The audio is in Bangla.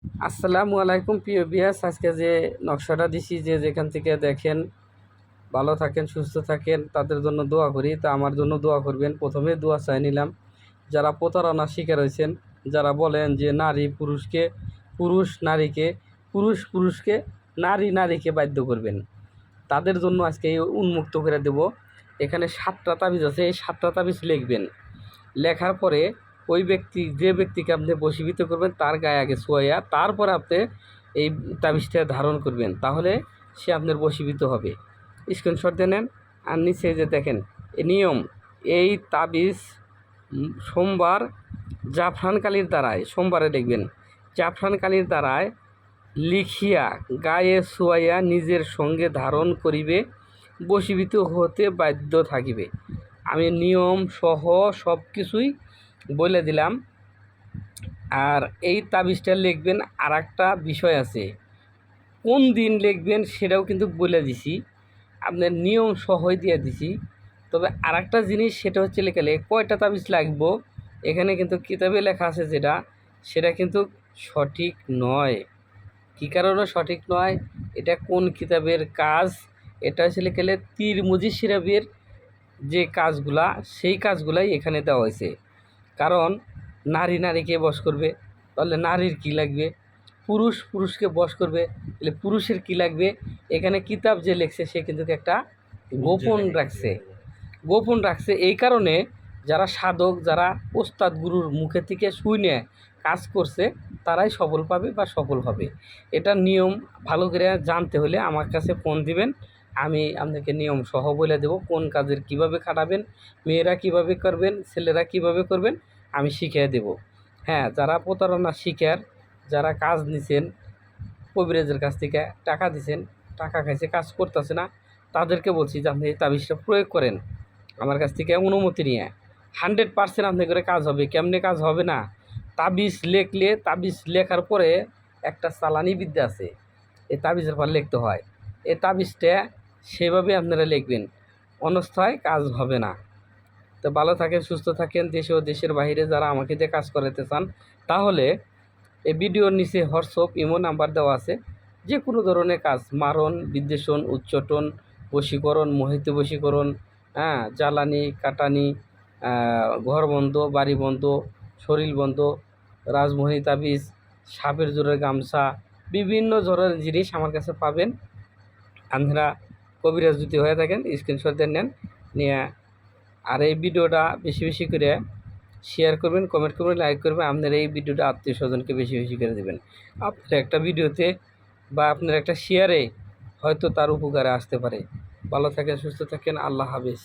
আসসালামু আলাইকুম প্রিয় বিয়াস। আজকে যে নকশাটা দিছি, যে যেখান থেকে দেখেন ভালো থাকেন, সুস্থ থাকেন, তাদের জন্য দোয়া করি। তা আমার জন্য দোয়া করবেন। প্রথমে দোয়া চাই নিলাম যারা প্রতারণার শিকার হয়েছেন, যারা বলেন যে নারী পুরুষকে, পুরুষ নারীকে, পুরুষ পুরুষকে, নারী নারীকে বাধ্য করবেন, তাদের জন্য আজকে উন্মুক্ত করে দেব। এখানে 7টা তাবিজ আছে, এই 7টা তাবিজ লিখবেন। লেখার পরে ওই ব্যক্তি, যে ব্যক্তিকে আপনি বশীভূত করবেন, তার গায়ে আগে ছোঁয়া, তারপরে আপনি এই তাবিজটা ধারণ করবেন, তাহলে সে আপনার বশীভূত হবে। স্ক্রিনশট দিয়ে নেন। আর নিচে যে দেখেন নিয়ম, এই তাবিজ সোমবার জাফরান কালির দ্বারায়, সোমবারে দেখবেন জাফরান কালির দ্বারায় লিখিয়া গায়ে ছোঁয়া নিজের সঙ্গে ধারণ করিবে, বশীভূত হতে বাধ্য থাকিবে। আমি নিয়ম সহ সব কিছুই বলে দিলাম। আর এই তাবিজটা লিখবেন, আর একটা বিষয় আছে, কোন দিন লিখবেন সেটাও কিন্তু বলে দিছি, আপনার নিয়ম সহই দিয়ে দিছি। তবে আর একটা জিনিস, সেটা হচ্ছে লেখালে কয়টা তাবিজ লাগবো, এখানে কিন্তু কিতাবে লেখা আছে যেটা, সেটা কিন্তু সঠিক নয়। কী কারণে সঠিক নয়, এটা কোন কিতাবের কাজ, এটা হচ্ছে লেখালে তিরমিজি শরীফের যে কাজগুলা, সেই কাজগুলাই এখানে দেওয়া হয়েছে। কারণ নারী নারীকে বশ করবে, তাহলে নারীর কী লাগবে, পুরুষ পুরুষকে বশ করবে, তাহলে পুরুষের কী লাগবে। এখানে কিতাব যে লেখছে সে কিন্তু একটা গোপন রাখছে। এই কারণে যারা সাধক, যারা ওস্তাদ গুরুর মুখে থেকে শুনে কাজ করছে, তারাই সফল পাবে বা সফল হবে। এটা নিয়ম ভালো করে জানতে হলে আমার কাছে ফোন দিবেন, আমি আপনাকে নিয়ম সহ বলে দেব কোন কাজের কিভাবে খাটাবেন, মেয়েরা কিভাবে করবেন, ছেলেরা কিভাবে করবেন, আমি শিখিয়ে দেব। হ্যাঁ, যারা প্রতারণার শিকার, যারা কাজ নিছেন কবিরাজের কাছ থেকে, টাকা দিছেন, টাকা খাইছে, কাজ করতেছে না, তাদেরকে বলছি যে আপনি এই তাবিজটা প্রয়োগ করেন আমার কাছ থেকে অনুমতি নিয়ে। 100% আপনি করে কাজ হবে। কেমনে কাজ হবে না, তাবিজ লেখলে, তাবিজ লেখার পরে একটা চালানি বিদ্যা আছে, এই তাবিজের পর লিখতে হয়। এই তাবিজটা সেভাবে আপনারা লিখবেন, অনস্থায় কাজ হবে না। তো ভালো থাকেন, সুস্থ থাকেন। দেশে ও দেশের বাইরে যারা আমাকে দিয়ে কাজ করাতে চান, তাহলে এই ভিডিওর নিচে হোয়াটসঅ্যাপ ইমো নাম্বার দেওয়া আছে। যে কোনো ধরনের কাজ, মারণ, বিদ্বেষণ, উচ্চটন, বশীকরণ, মোহিত বশীকরণ, হ্যাঁ, জ্বালানি কাটানি, ঘর বন্ধ, বাড়ি বন্ধ, শরীর বন্ধ, রাজমোহিনী তাবিজ, সাপের জোরের গামছা, বিভিন্ন ধরনের জিনিস আমার কাছে পাবেন। আপনারা কবিরাজ যদি হয়ে থাকেন স্ক্রিনশট দিয়ে নেন, নিয়ে আর এই ভিডিওটা বেশি বেশি করে শেয়ার করবেন, কমেন্ট করবেন, লাইক করবেন। আপনার এই ভিডিওটা আত্মীয় স্বজনকে বেশি বেশি করে দেবেন। আপনার একটা ভিডিওতে বা আপনার একটা শেয়ারে হয়তো তার উপকারে আসতে পারে। ভালো থাকেন, সুস্থ থাকেন, আল্লাহ হাফেজ।